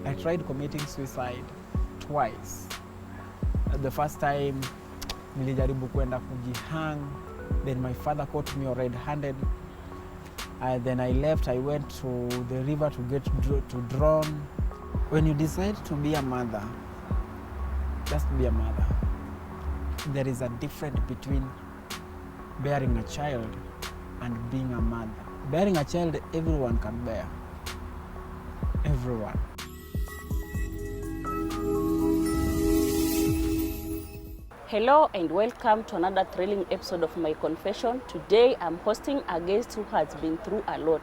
I tried committing suicide twice. The first time, nilijaribu kwenda kujihang. Then my father caught me red-handed. Then I left. I went to the river to get to drown. When you decide to be a mother, just be a mother. There is a difference between bearing a child and being a mother. Bearing a child, everyone can bear. Everyone. Hello and welcome to another thrilling episode of My Confession. Today I'm hosting a guest who has been through a lot.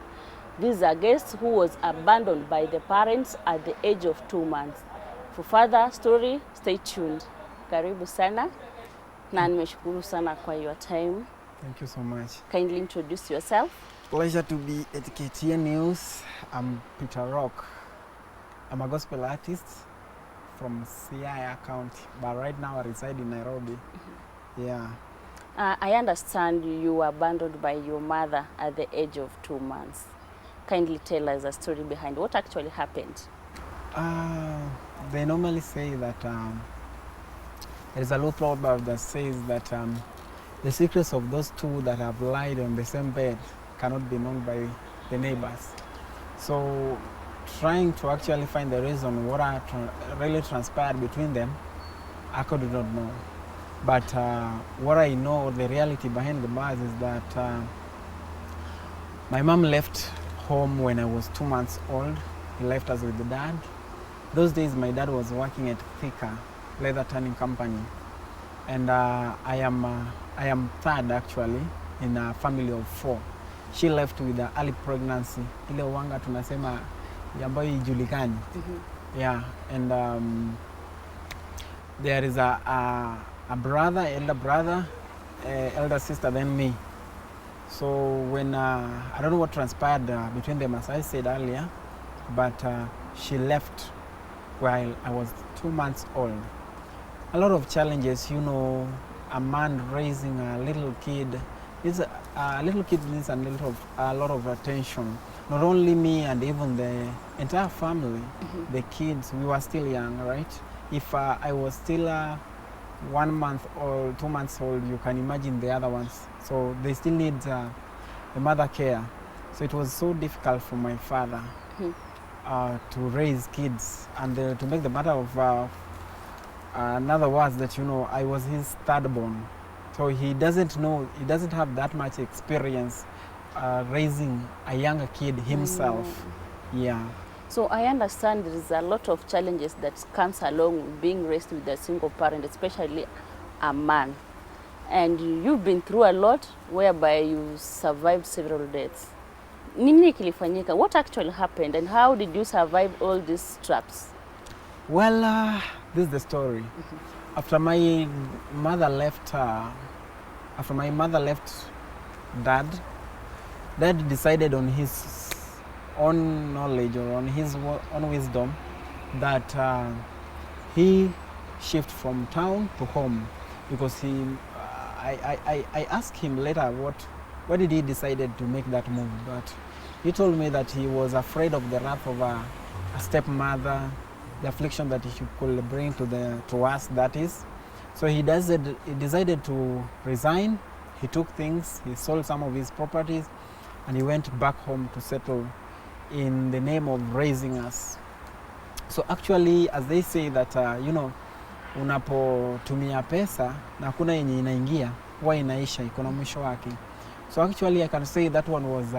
This is a guest who was abandoned by the parents at the age of 2 months. For further story, stay tuned. Karibu sana na nimeshukuru sana kwa your time. Thank you so much. Kindly introduce yourself. Pleasure to be at KTN News. I'm Peter Rock. I'm a gospel artist from Siaya County, but right now I reside in Nairobi. Yeah. I understand you were abandoned by your mother at the age of 2 months. Kindly tell us a story behind what actually happened. They normally say that there is a law proverb that says that the secrets of those two that have lied on the same bed cannot be known by the neighbors. So trying to actually find the reason what really transpired between them, I could not know. But what I know, the reality behind the bars is that my mom left home when I was 2 months old. He left us with the dad. Those days my dad was working at Thika leather tanning company, and I am third actually in a family of 4. She left with an early pregnancy. Ile wanga tunasema ambayo ijulikani. Yeah, and there is a brother, elder sister than me. So when I don't know what transpired between them, as I said earlier, but she left while I was 2 months old. A lot of challenges, you know, a man raising a little kid. A little kid needs a lot of attention. Not only me and even the entire family, the kids, we were still young, right? If I was still 1 month or 2 months old, you can imagine the other ones. So they still need the mother care. So it was so difficult for my father to raise kids. And to make the matter of another words that, you know, I was his third born. So he doesn't have that much experience raising a younger kid himself. Yeah. So I understand there is a lot of challenges that comes along with being raised with a single parent, especially a man. And you've been through a lot whereby you survived several deaths. Nini kilifanyika? What actually happened and how did you survive all these traps? Well, this is the story. After my mother left dad decided on his own knowledge or on his own wisdom that he shift from town to home, because I asked him later what did he decided to make that move, but he told me that he was afraid of the wrath of a stepmother, the affliction that he could bring to us, that is. So he decided to resign. He took things, he sold some of his properties, and he went back home to settle in the name of raising us. So actually, as they say that, you know, unapotumia pesa na kuna yenye inaingia, huwa inaisha, iko na mwisho wake. So actually I can say that one was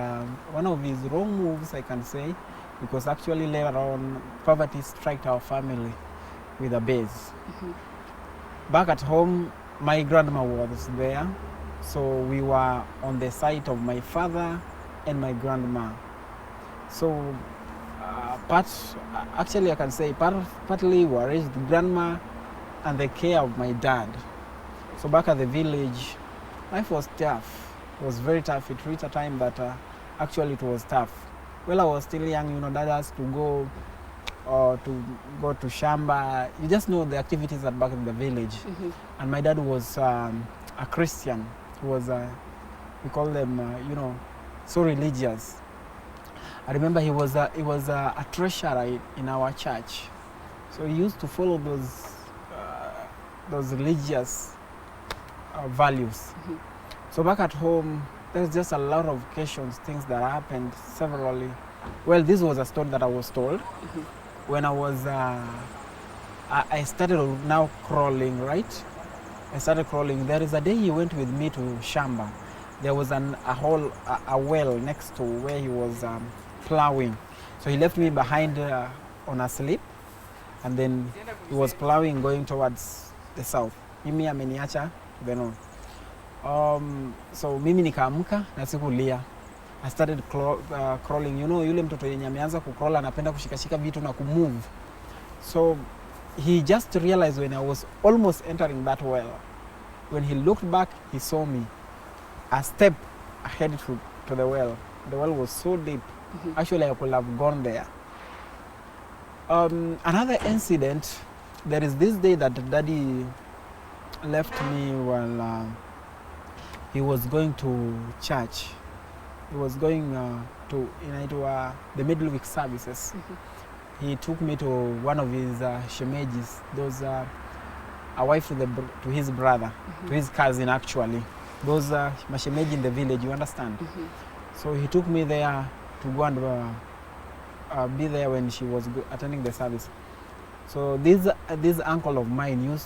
one of his wrong moves, I can say, because actually later on poverty struck our family with a base. Back at home, my grandma was there, so we were on the side of my father and my grandma. So actually I can say partly we raised grandma and the care of my dad. So back at the village, life was tough. It was very tough. It reached a time that actually it was tough. Well, I was still young, you know, dad has to go to shamba. You just know the activities that back in the village. And my dad was a Christian. He was, we call them, you know, so religious. I remember he was a treasurer in our church. So he used to follow those religious values. So back at home, there's just a lot of occasions, things that happened severally. Well, this was a story that I was told when I was, I started now crawling, right? I started crawling. There is a day he went with me to Shamba. There was a well next to where he was plowing. So he left me behind on a slip, and then he was plowing going towards the south. Mimi ameniacha to the north. So mimi nikaamka na sikulia. I started crawling. You know, yule mtoto yenye ameanza kucrawl anapenda kushikashika vitu na kumove. So he just realized when I was almost entering that well. When he looked back, he saw me a step ahead to the well. The well was so deep. Actually, I could have gone there. Another incident, there is this day that Daddy left me while he was going to church. He was going to the middle week services. He took me to one of his shemejis, those a wife to his brother, to his cousin actually. Those mashemeji in the village, you understand? So he took me there to go and be there when she was attending the service. So this uncle of mine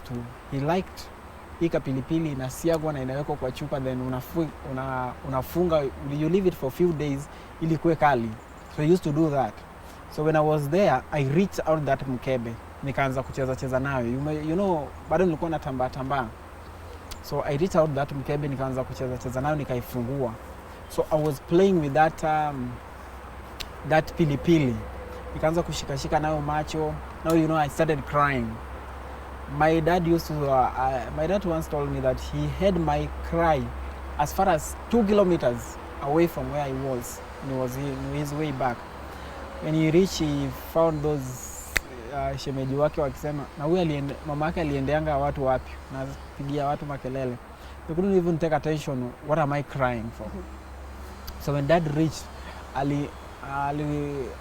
he liked hii kapilipili inasiagwa na inawekwa kwa chupa, then unafunga, you leave it for a few days ili kuwe kali. So he used to do that. So when I was there, I reached out that mkebe, nikaanza kucheza nayo. You know, bado nilikuwa natambaa. So I reached out that mkebe, nikaanza kucheza nayo, nikaifungua. So I was playing with that pilipili. Nikaanza kushikashika nayo macho. Now you know, I started crying. My dad once told me that he heard my cry as far as 2 kilometers away from where I was. And he was in his way back. When he reached, he found those shemeji wake wakisema, na huyu mama yake aliendeanga watu wapi, na pigia watu makelele. They couldn't even take attention, what am I crying for? So when Dad reached,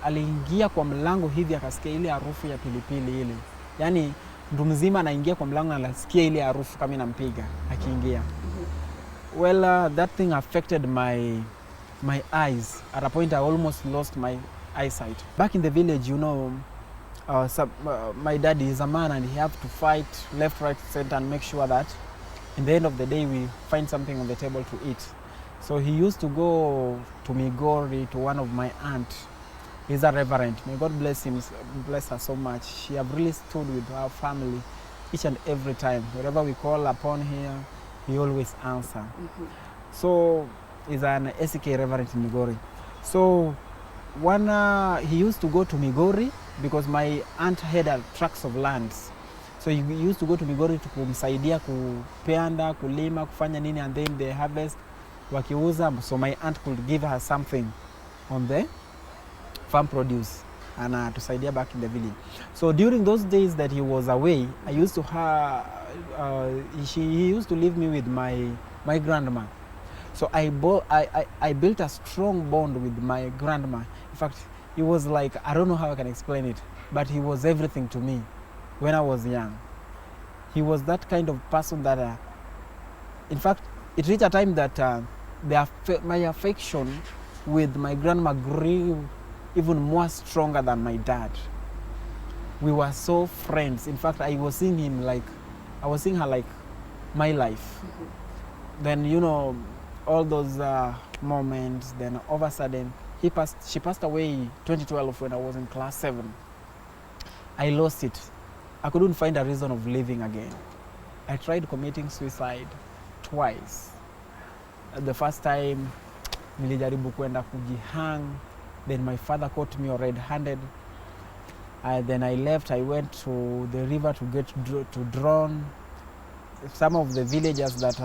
aliingia kwa mlango hivi akasikia ile harufu ya pilipili ile. Yani mtu mzima anaingia kwa mlango na anasikia ile harufu kama inampiga akiingia. Well, that thing affected my eyes. At a point I almost lost my eyesight. Back in the village, you know, my dad is a man and he have to fight left, right, center and make sure that in the end of the day we find something on the table to eat. So he used to go to Migori to one of my aunt. He's a reverend. May God bless him, bless her so much. She have really stood with our family each and every time. Wherever we call upon him, he always answer. So he's an SK reverend in Migori. So he used to go to Migori because my aunt had a tracts of lands. So he used to go to Migori to kumsaidia kupanda, kulima, kufanya nini, and then they harvest wakiuza, so my aunt could give her something on the farm produce and tusaidia back in the village. So during those days that he was away, I used to he used to leave me with my grandma. So I built a strong bond with my grandma. In fact, it was like, I don't know how I can explain it, but he was everything to me when I was young. He was that kind of person that, in fact, it reached a time that my affection with my grandma grew even more stronger than my dad. We were so friends. In fact, I was seeing her like my life. Then, you know, all those moments, then all of a sudden, she passed away in 2012 when I was in class 7. I lost it. I couldn't find a reason of living again. I tried committing suicide twice. The first time, nilijaribu kwenda kujihang. Then my father caught me red-handed. Then I left. I went to the river to get to drown. Some of the villagers that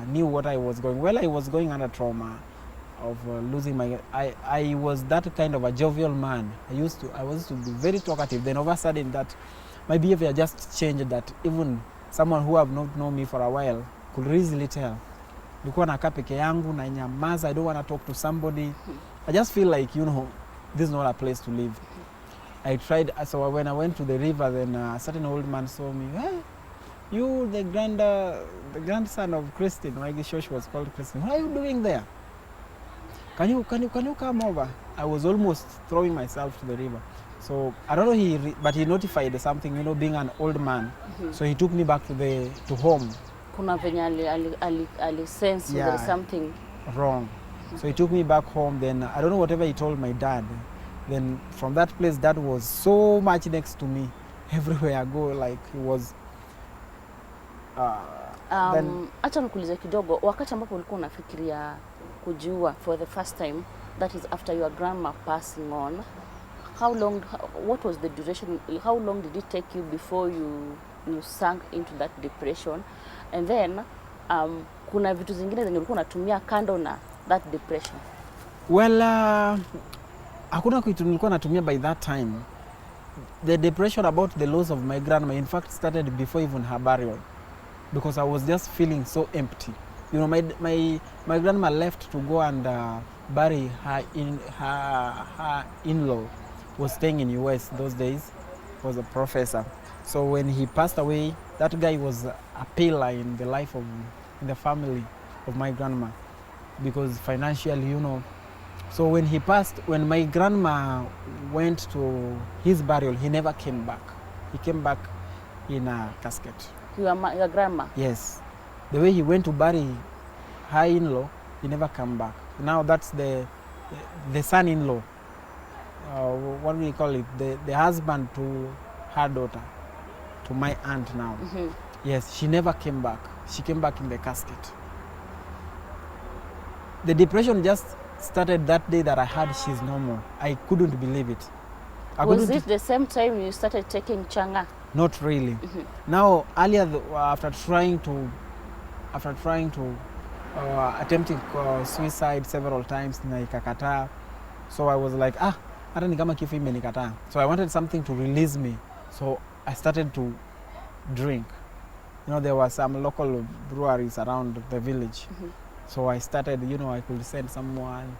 knew what I was going. Well, I was going under trauma of losing my. I was that kind of a jovial man. I was to be very talkative. Then all of a sudden, that my behavior just changed. That even someone who have not known me for a while could easily tell. Nilikuwa nakaa peke yangu na nyamaza. I don't want to talk to somebody. I just feel like, you know, this is not a place to live. I tried, so when I went to the river, then a certain old man saw me. Hey, you, the grandson of Christine, my church was called Christine. What are you doing there? Can you come over? I was almost throwing myself to the river. So I don't know, but he notified something, you know, being an old man. So he took me back to home. Kuna venye ali sense there is something wrong. So he took me back home. Then I don't know whatever he told my dad. Then from that place, Dad was so much next to me. Everywhere I go, like he was. Acha nikuulize kidogo, wakati ambapo ulikuwa unafikiria kujua for the first time, that is after your grandma passing on, what was the duration, how long did it take you before you sank into that depression? And then kuna vitu zingine zenye ulikuwa unatumia kando na that depression? Well, hakuna kitu nilikuwa natumia by that time. The depression about the loss of my grandma, in fact, started before even her burial, because I was just feeling so empty. You know, my grandma left to go and bury her in-law. Was staying in US those days, was a professor. So when he passed away, that guy was a pillar in the life in the family of my grandma, because financially, you know. So when he passed, when my grandma went to his burial, he never came back. He came back in a casket. Your grandma? Yes. The way he went to bury her in-law, he never came back. Now that's the son-in-law. What do we call it? The husband to her daughter, to my aunt now. Yes, she never came back. She came back in the casket. The depression just started that day that I heard she's no more. I couldn't believe it. Was it the same time you started taking changa? Not really. Now, earlier, after trying to attempting suicide several times, na ikakataa. So I was like, hata ni kama kifo imenikataa. So I wanted something to release me. So I started to drink. You know, there were some local breweries around the village. So I started, you know, I could send someone,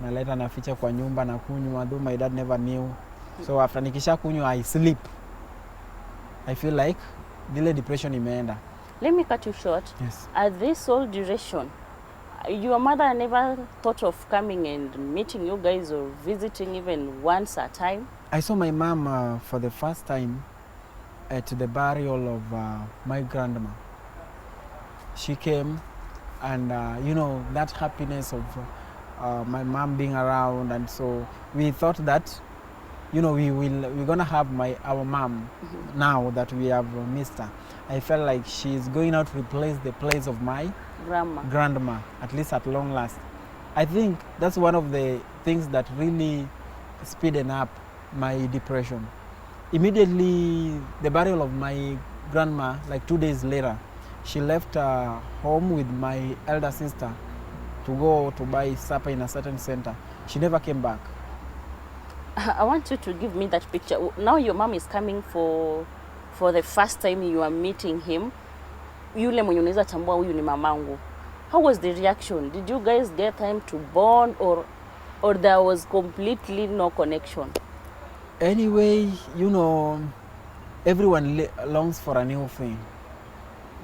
naleta naficha kwa nyumba na kunywa, though my dad never knew. So after nikisha kunywa, I sleep. I feel like dile depression imeenda. Let me cut you short. Yes. At this whole duration, your mother never thought of coming and meeting you guys or visiting even once a time? I saw my mom for the first time at the burial of my grandma. She came, and you know, that happiness of my mom being around, and so we thought that, you know, we're gonna have our mom now that we have missed her. I felt like she's going out to replace the place of my grandma, at least at long last. I think that's one of the things that really speeded up my depression. Immediately, the burial of my grandma, like 2 days later, she left home with my elder sister to go to buy supper in a certain center. She never came back. I want you to give me that picture. Now your mom is coming for the first time you are meeting him. Yule mwenye unaweza tambua huyu ni mamangu. How was the reaction? Did you guys get time to bond, or there was completely no connection? Anyway, you know, everyone longs for a new thing.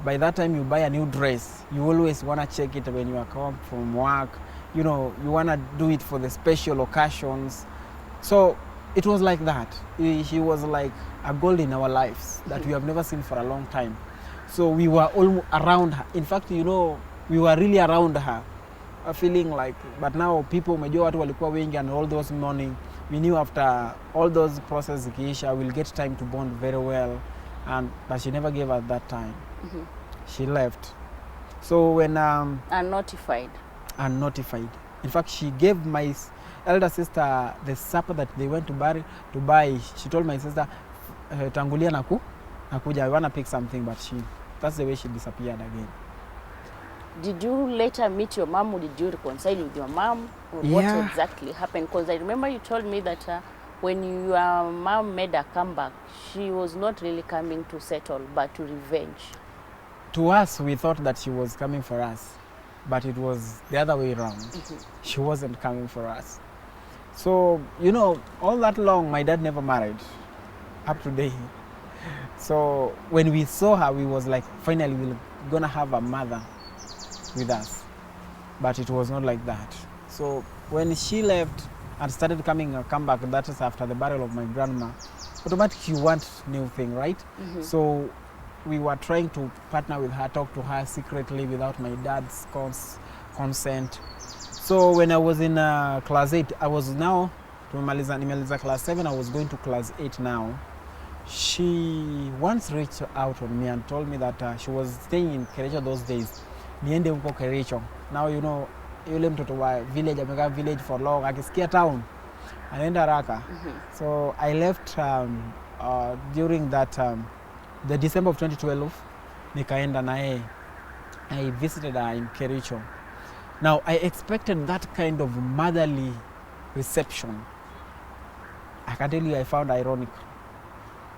By that time you buy a new dress, you always want to check it when you are come from work. You know, you want to do it for the special occasions. So it was like that. She was like a gold in our lives that we have never seen for a long time. So we were all around her. In fact, you know, we were really around her, feeling like, but now people, umejua watu walikuwa wengi, and all those morning, we knew after all those processes ikiisha, we'll get time to bond very well, but she never gave us that time. She left. So when Unnotified. In fact, she gave my elder sister the supper that they went to buy. She told my sister, tangulia nakuja, I want to pick something, but that's the way she disappeared again. Did you later meet your mom, or did you reconcile with your mom? Or what exactly happened? Because I remember you told me that when your mom made a comeback, she was not really coming to settle, but to revenge. To us, we thought that she was coming for us, but it was the other way around. She wasn't coming for us. So, you know, all that long, my dad never married, up to date. So when we saw her, we was like, finally, we're gonna have a mother with us. But it was not like that. So when she left and started come back, that is after the burial of my grandma, automatically you want new thing, right? So we were trying to partner with her, talk to her secretly without my dad's consent. So when I was in class 8, I was now, nimaliza class 7, I was going to class 8 now. She once reached out on me and told me that she was staying in Kericho those days. Niende huko Kericho. Now, you know, yule mtoto wa village, amekaa village for long, akisikia town, anaenda haraka. So I left during that, the December of 2012, nikaenda naye. I visited her in Kericho. Now, I expected that kind of motherly reception. I can tell you I found ironic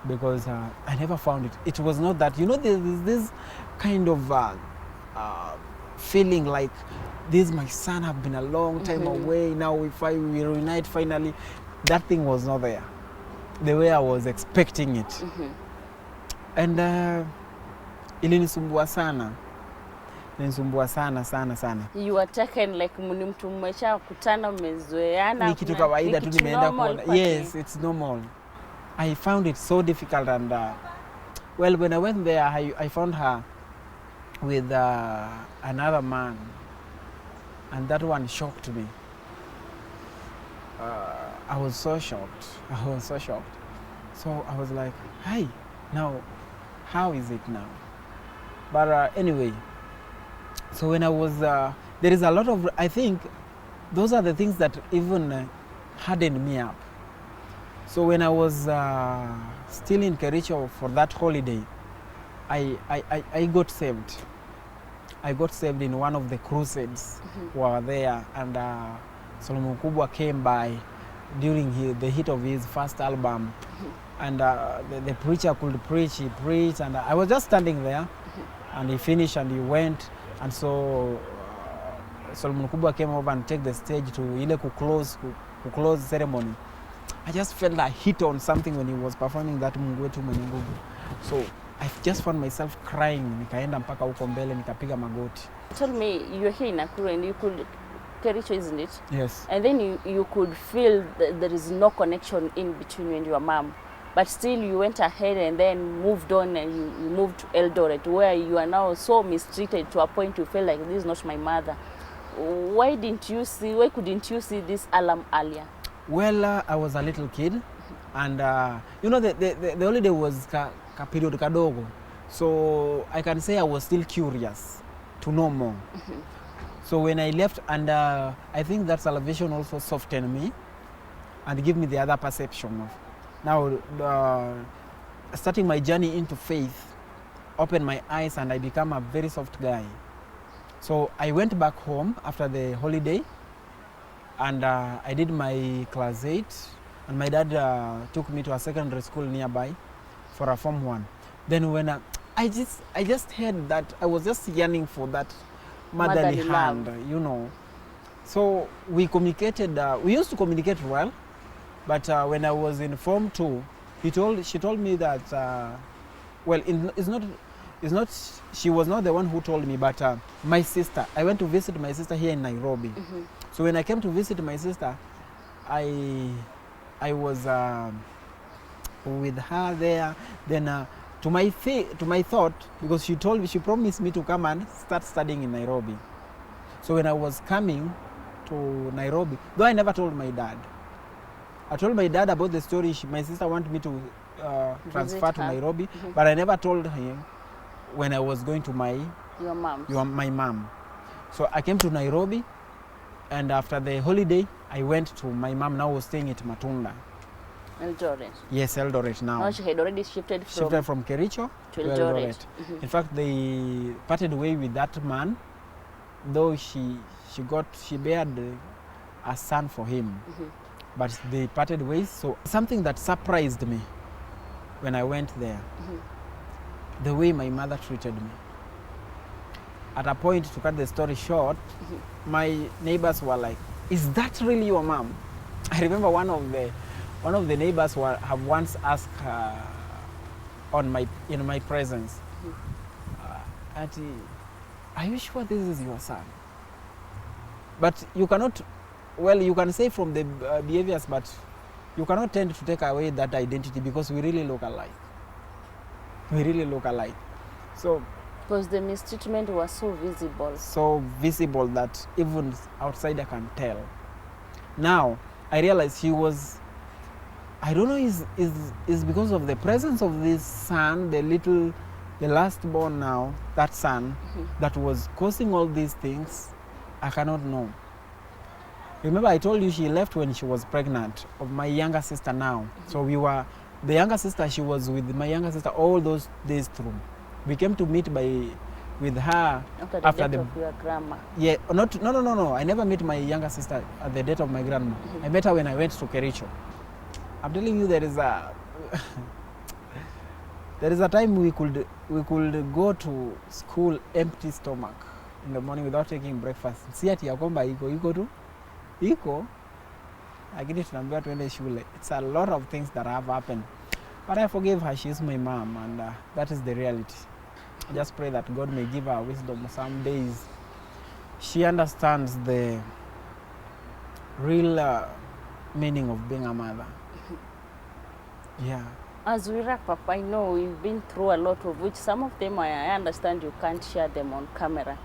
because I never found it. It was not that, you know, there's this kind of feeling like, this my son have been a long time away, now if we reunite finally. That thing was not there, the way I was expecting it. And ilinisumbua sana. Sana. You were taken like mtu mmesha kutana mmezoeana. Ni kitu kawaida tu nimeenda kuona. Yes, it's normal. I found it so difficult, and well, when I went there, I found her with another man, and that one shocked me. I was so shocked. So I was like, hey, now, how is it now? But anyway, so when I was, there is a lot of, I think, those are the things that even hardened me up. So when I was still in Kericho for that holiday, I got saved. I got saved in one of the crusades were there, and Solomon Kubwa came by during the hit of his first album, and the preacher could preach, he preached, and I was just standing there, and he finished and he went, and so Solomon Kubwa came over and take the stage to ile close ceremony. I just felt a hit on something when he was performing that Mungu wetu mwenye nguvu. So I just found myself crying. Nikaenda mpaka huko mbele, nikapiga magoti. Tell me, you're here in Nakuru and you could, Kericho, isn't it? Yes. And then you could feel that there is no connection in between you and your mom. But still you went ahead and then moved on, and you moved to Eldoret, where you are now so mistreated to a point you feel like, this is not my mother. Why couldn't you see this alarm earlier? Well, I was a little kid, and you know, the holiday was ka period kadogo, so I can say I was still curious to know more. So when I left, and I think that salvation also softened me and give me the other perception of, now starting my journey into faith opened my eyes, and I became a very soft guy. So I went back home after the holiday, and I did my class 8, and my dad took me to a secondary school nearby for a Form 1. Then when I just heard that, I was just yearning for that motherly hand, you know. So we communicated, we used to communicate well, but when I was in Form 2, she told me that, well, it's not, she was not the one who told me, but my sister, I went to visit my sister here in Nairobi. So when I came to visit my sister, I was with her there. Then to my thought, because she promised me to come and start studying in Nairobi. So when I was coming to Nairobi, though I never told my dad, I told my dad about the story. My sister wanted me to transfer to Nairobi, but I never told him when I was going to my mom. So I came to Nairobi, and after the holiday, I went to my mom. Now was staying at Matunda. Eldoret. Yes, Eldoret now. Now she had already shifted from Kericho to Eldoret. In fact, they parted way with that man, though she bared a son for him. But they parted ways. So something that surprised me when I went there, the way my mother treated me. At a point, to cut the story short, my neighbors were like, "Is that really your mom?" I remember one of the neighbors have once asked in my presence, Auntie, are you sure this is your son? But you cannot, well, you can say from the behaviors, but you cannot tend to take away that identity because we really look alike. We really look alike. So, because the mistreatment was so visible. So visible that even outsider can tell. Now, I realize he was, I don't know, is because of the presence of this son, the last born now, that son, that was causing all these things. I cannot know. Remember, I told you she left when she was pregnant of my younger sister now. So the younger sister, she was with my younger sister all those days through. We came to meet with her after the death of your grandma. Yeah, no. I never met my younger sister at the death of my grandma. I met her when I went to Kericho. I'm telling you, there is a time we could go to school empty stomach in the morning without taking breakfast. Si ati ya kwamba iko lakini tunaambiwa tuende shule. It's a lot of things that have happened, but I forgave her. She's my mom, and that is the reality. I just pray that God may give her wisdom. Some days she understands the real meaning of being a mother. Yeah. As we wrap up, I know you've been through a lot of which some of them I understand you can't share them on camera,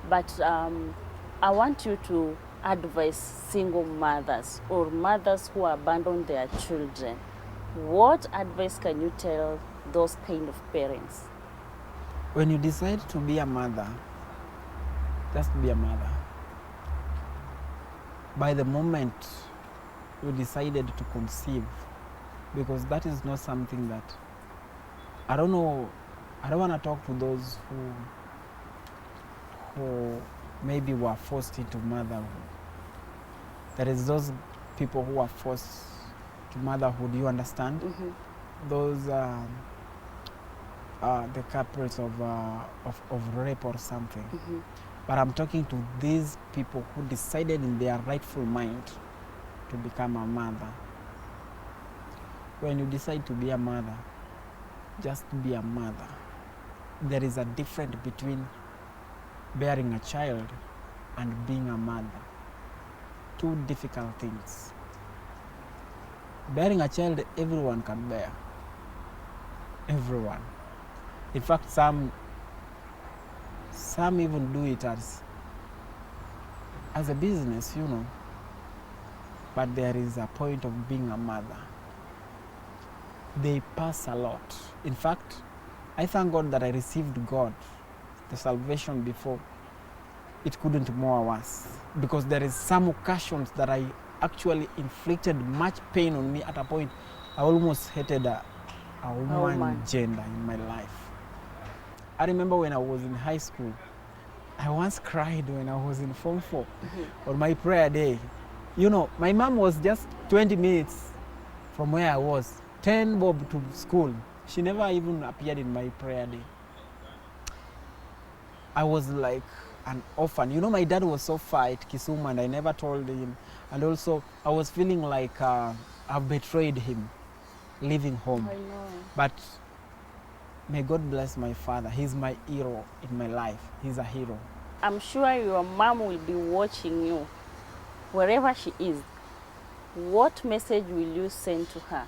but I want you to advise single mothers or mothers who abandon their children. What advice can you tell those kind of parents? When you decide to be a mother, just be a mother. By the moment you decided to conceive, because that is not something that, I don't know, I don't want to talk to those who maybe were forced into motherhood. There is those people who are forced to motherhood, you understand? Those the culprits of rape or something. But I'm talking to these people who decided in their rightful mind to become a mother. When you decide to be a mother, just be a mother. There is a difference between bearing a child and being a mother. Two difficult things. Bearing a child, everyone can bear. Everyone. In fact, some even do it as a business, you know. But there is a point of being a mother. They pass a lot. In fact, I thank God that I received God, the salvation, before it couldn't more worse. Because there is some occasions that I actually inflicted much pain on me at a point. I almost hated a woman gender in my life. I remember when I was in high school, I once cried when I was in Form 4 on my prayer day. You know, my mom was just 20 minutes from where I was, 10 bob to school. She never even appeared in my prayer day. I was like an orphan. You know, my dad was so far at Kisumu and I never told him. And also, I was feeling like I've betrayed him, leaving home. I know. But may God bless my father. He's my hero in my life. He's a hero. I'm sure your mom will be watching you, wherever she is. What message will you send to her?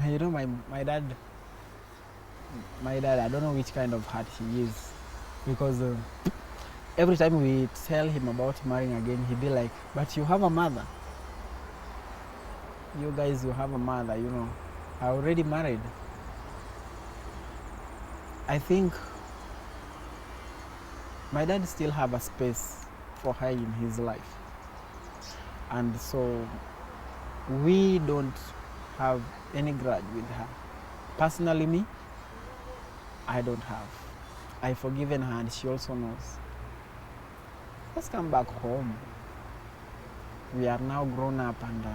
You know, my dad, I don't know which kind of heart he is. Because every time we tell him about marrying again, he'd be like, but you have a mother. You guys, you have a mother, you know. I already married. I think my dad still have a space for her in his life. And so we don't have any grudge with her. Personally, me, I don't have. I've forgiven her and she also knows. Let's come back home. We are now grown up and,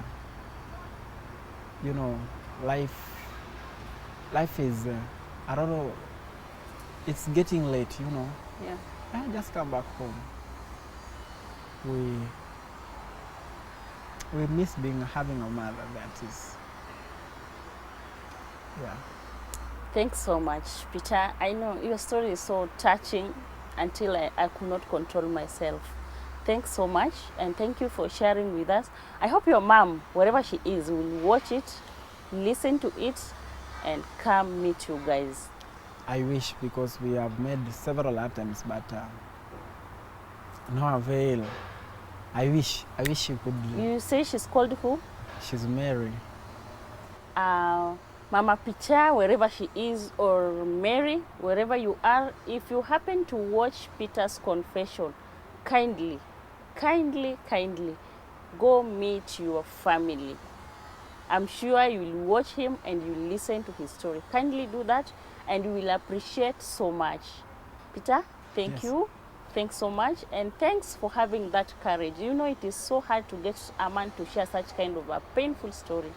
you know, life is, I don't know, it's getting late, you know. Yeah. Just come back home. we miss having a mother. That is, yeah. Thanks so much, Peter. I know your story is so touching until I could not control myself. Thanks so much, and thank you for sharing with us. I hope your mom, wherever she is, will watch it, listen to it, and come meet you guys. I wish, because we have made several attempts, but no avail. I wish she could. You say she's called who? She's Mary. Mama Peter, wherever she is, or Mary, wherever you are, if you happen to watch Peter's confession, kindly go meet your family. I'm sure you will watch him and you will listen to his story. Kindly do that and you will appreciate so much. Peter, thank you. Thanks so much, and thanks for having that courage. You know, it is so hard to get a man to share such kind of a painful story.